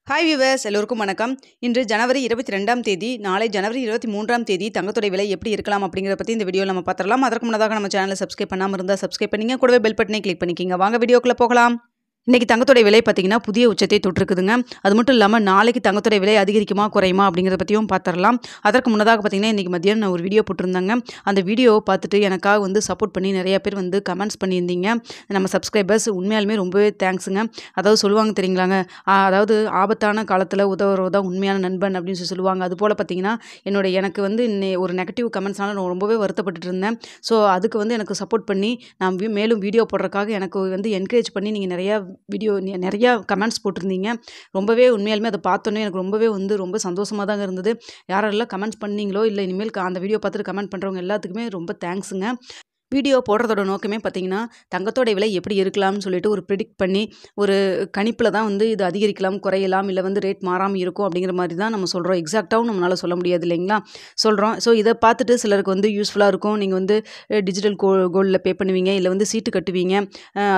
Hi viewers எல்லோருக்கும் வணக்கம். இன்று ஜனவரி 22ஆம் தேதி, நாளை ஜனவரி 23ஆம் தேதி தங்கத்தோட விலை எப்படி இருக்கலாம் அப்படிங்கிறத பற்றி இந்த வீடியோவில் நம்ம பார்த்துடலாம். அதற்கு முன்னதாக நம்ம சேனலை சப்ஸ்கிரைப் பண்ணாமல் இருந்தால் சப்ஸ்கிரைப் பண்ணிங்க, கூடவே பெல் பட்டனை கிளிக் பண்ணிக்கிங்க. வாங்க வீடியோக்குள்ளே போகலாம். இன்றைக்கி தங்கத்தோட விலை பார்த்திங்கன்னா புதிய உச்சத்தை தொட்டிருக்குதுங்க. அது மட்டும் இல்லாமல் நாளைக்கு தங்கத்தோட விலை அதிகரிக்குமா குறையுமா அப்படிங்கிறத பற்றியும் பார்த்துடலாம். அதற்கு முன்னதாக பார்த்திங்கன்னா இன்றைக்கி மதியம் நான் ஒரு வீடியோ போட்டிருந்தாங்க. அந்த வீடியோவை பார்த்துட்டு எனக்காக சப்போர்ட் பண்ணி நிறைய பேர் கமெண்ட்ஸ் பண்ணியிருந்தீங்க. நம்ம சப்ஸ்கிரைபர்ஸ் உண்மையாலுமே ரொம்பவே தேங்க்ஸுங்க. அதாவது சொல்லுவாங்க தெரியுங்களாங்க, அதாவது ஆபத்தான காலத்தில் உதவுறதா உண்மையான நண்பன் அப்படின்னு சொல்லுவாங்க. அதுபோல் பார்த்திங்கன்னா எனக்கு ஒரு நெகட்டிவ் கமெண்ட்ஸ்னால நான் ரொம்பவே வருத்தப்பட்டு இருந்தேன். ஸோ அதுக்கு எனக்கு சப்போர்ட் பண்ணி நான் மேலும் வீடியோ போடுறதுக்காக எனக்கு என்கரேஜ் பண்ணி நீங்கள் நிறையா கமெண்ட்ஸ் போட்டிருந்தீங்க. ரொம்பவே உண்மையாலுமே அதை பார்த்தோன்னே எனக்கு ரொம்பவே ரொம்ப சந்தோஷமாக தாங்க இருந்தது. யாரெல்லாம் கமெண்ட்ஸ் பண்ணீங்களோ இல்லை இனிமேல் அந்த வீடியோ பார்த்துட்டு கமெண்ட் பண்ணுறவங்க எல்லாத்துக்குமே ரொம்ப தேங்க்ஸுங்க. வீடியோ போடுறதோட நோக்கமே பார்த்திங்கன்னா தங்கத்தோட விலை எப்படி இருக்கலாம்னு சொல்லிட்டு ஒரு ப்ரிடிக்ட் பண்ணி ஒரு கணிப்பில் தான் இது அதிகரிக்கலாம் குறையலாம் இல்லை ரேட் மாறாமல் இருக்கும் அப்படிங்கிற மாதிரி தான் நம்ம சொல்கிறோம். எக்ஸாக்டாகவும் நம்மளால் சொல்ல முடியாது இல்லைங்களா, சொல்கிறோம். ஸோ இதை பார்த்துட்டு சிலருக்கு யூஸ்ஃபுல்லாக இருக்கும். நீங்கள் டிஜிட்டல் கோல்டில் பே பண்ணுவீங்க, இல்லை சீட்டு கட்டுவீங்க.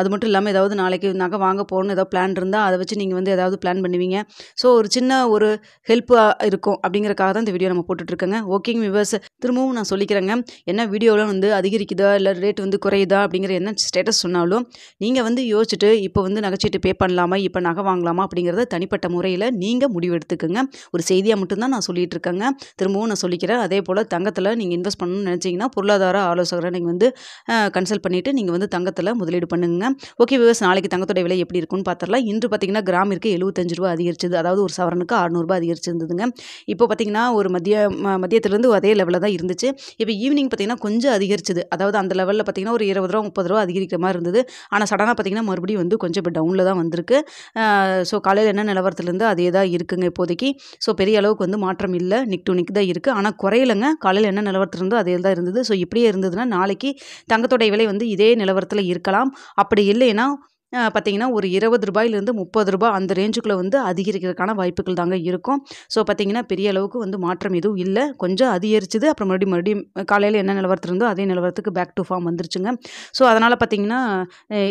அது மட்டும் இல்லாமல் ஏதாவது நாளைக்கு நகை வாங்க போகணுன்னு ஏதாவது பிளான் இருந்தால் அதை வச்சு நீங்கள் ஏதாவது பிளான் பண்ணுவீங்க. ஸோ ஒரு சின்ன ஒரு ஹெல்ப்பாக இருக்கும் அப்படிங்கிறக்காக தான் இந்த வீடியோ நம்ம போட்டுட்ருக்கேங்க. ஓகேங்க வியூவர்ஸ், திரும்பவும் நான் சொல்லிக்கிறேங்க, என்ன வீடியோவில் அதிகரிக்குதா இல்லை ரேட் குறையுதா அப்படிங்கிற என்ன ஸ்டேட்டஸ் சொன்னாலும் நீங்கள் யோசிச்சுட்டு இப்போ நகைச்சீட்டு பே பண்ணலாமா, இப்போ நகை வாங்கலாமா அப்படிங்கிறத தனிப்பட்ட முறையில் நீங்கள் முடிவு எடுத்துக்கோங்க. ஒரு செய்தியாக மட்டும்தான் நான் சொல்லிகிட்டு இருக்கேங்க. திரும்பவும் நான் சொல்லிக்கிறேன். அதே போல் தங்கத்தில் நீங்கள் இன்வெஸ்ட் பண்ணணும்னு நினச்சிங்கன்னா பொருளாதார ஆலோசகரை நீங்கள் கன்சல்ட் பண்ணிவிட்டு நீங்கள் தங்கத்தில் முதலீடு பண்ணுங்க. ஓகே வியூவர்ஸ், நாளைக்கு தங்கத்தோட விலை எப்படி இருக்குன்னு பார்த்துடலாம். இன்று பார்த்தீங்கன்னா கிராமிற்கு 75 ரூபா அதிகரிச்சது, அதாவது ஒரு சவரனுக்கு 600 ரூபாய் அதிகரிச்சிருந்ததுங்க. இப்போ பார்த்தீங்கன்னா ஒரு மதியத்திலேருந்து அதே லெவலில் தான் இருந்துச்சு. இப்போ ஈவினிங் பார்த்தீங்கன்னா கொஞ்சம் அதிகரிச்சது, அதாவது அந்த லெவலில் பார்த்தீங்கன்னா ஒரு 20 ரூபா 30 ரூபா அதிகரிக்கிற மாதிரி இருந்தது. ஆனால் சடனாக பார்த்தீங்கன்னா மறுபடியும் கொஞ்சம் இப்போ டவுனில் தான் வந்திருக்கு. ஸோ காலையில் என்ன நிலவரத்துலேருந்து அதே தான் இருக்குங்க இப்போதைக்கு. ஸோ பெரிய அளவுக்கு மாற்றம் இல்லை, நிக் டு நிக் தான் இருக்குது. ஆனால் குறையிலங்க, காலையில் என்ன நிலவரத்துலேருந்தோ அதே தான் இருந்தது. ஸோ இப்படியே இருந்ததுன்னா நாளைக்கு தங்கத்தோட விலை இதே நிலவரத்தில் இருக்கலாம். அப்படி இல்லைன்னா பார்த்தீங்கன்னா ஒரு 20 ரூபாயிலிருந்து 30 ரூபாய் அந்த ரேஞ்சுக்குள்ளே அதிகரிக்கிறதுக்கான வாய்ப்புகள் தாங்க இருக்கும். ஸோ பார்த்தீங்கன்னா பெரிய அளவுக்கு மாற்றம் எதுவும் இல்லை, கொஞ்சம் அதிகரிச்சுது. அப்புறம் மறுபடியும் காலையில் என்ன நிலவரத்தில் இருந்தோ அதே நிலவரத்துக்கு பேக் டு ஃபார்ம் வந்துருச்சுங்க. ஸோ அதனால் பார்த்தீங்கன்னா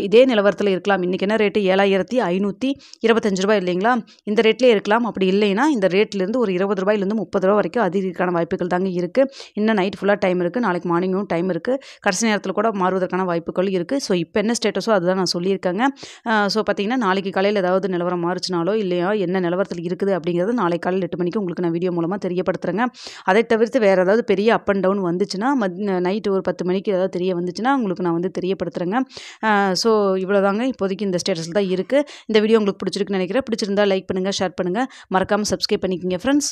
இதே நிலவரத்தில் இருக்கலாம். இன்றைக்கி என்ன ரேட்டு 7525 ரூபாய் இல்லைங்களா, இந்த ரேட்லேயே இருக்கலாம். அப்படி இல்லைன்னா இந்த ரேட்லேருந்து ஒரு 20 ரூபாயிலிருந்து 30 ரூபா வரைக்கும் அதிகரிக்கான வாய்ப்புகள் தாங்க இருக்குது. இன்னும் நைட் ஃபுல்லாக டைம் இருக்குது, நாளைக்கு மார்னிங்கும் டைம் இருக்குது, கடைசி நேரத்தில் கூட மாறுவதற்கான வாய்ப்புகள் இருக்குது. ஸோ இப்போ என்ன ஸ்டேட்டஸோ அதுதான் நான் சொல்லியிருக்கேங்க. ஸோ பார்த்தீங்கன்னா நாளைக்கு காலையில் ஏதாவது நிலவரம் மாறுச்சுனாலோ இல்லையா என்ன நிலவரத்தில் இருக்குது அப்படிங்கிறது நாளைக்கு காலையில் 8 மணிக்கு உங்களுக்கு நான் வீடியோ மூலமாக தெரியப்படுத்துகிறேங்க. அதை தவிர்த்து வேறு ஏதாவது பெரிய அப் அண்ட் டவுன் வந்துச்சுன்னா நைட்டு ஒரு 10 மணிக்கு ஏதாவது தெரிய வந்துச்சுன்னா உங்களுக்கு நான் தெரியப்படுத்துகிறேங்க. ஸோ இவ்வளோதாங்க இப்போதைக்கு இந்த ஸ்டேட்டஸில் தான் இருக்குது. இந்த வீடியோ உங்களுக்கு பிடிச்சிருக்குன்னு நினைக்கிறேன். பிடிச்சிருந்தா லைக் பண்ணுங்கள், ஷேர் பண்ணுங்கள், மறக்காமல் சப்ஸ்கிரைப் பண்ணிக்கோங்க ஃப்ரெண்ட்ஸ்.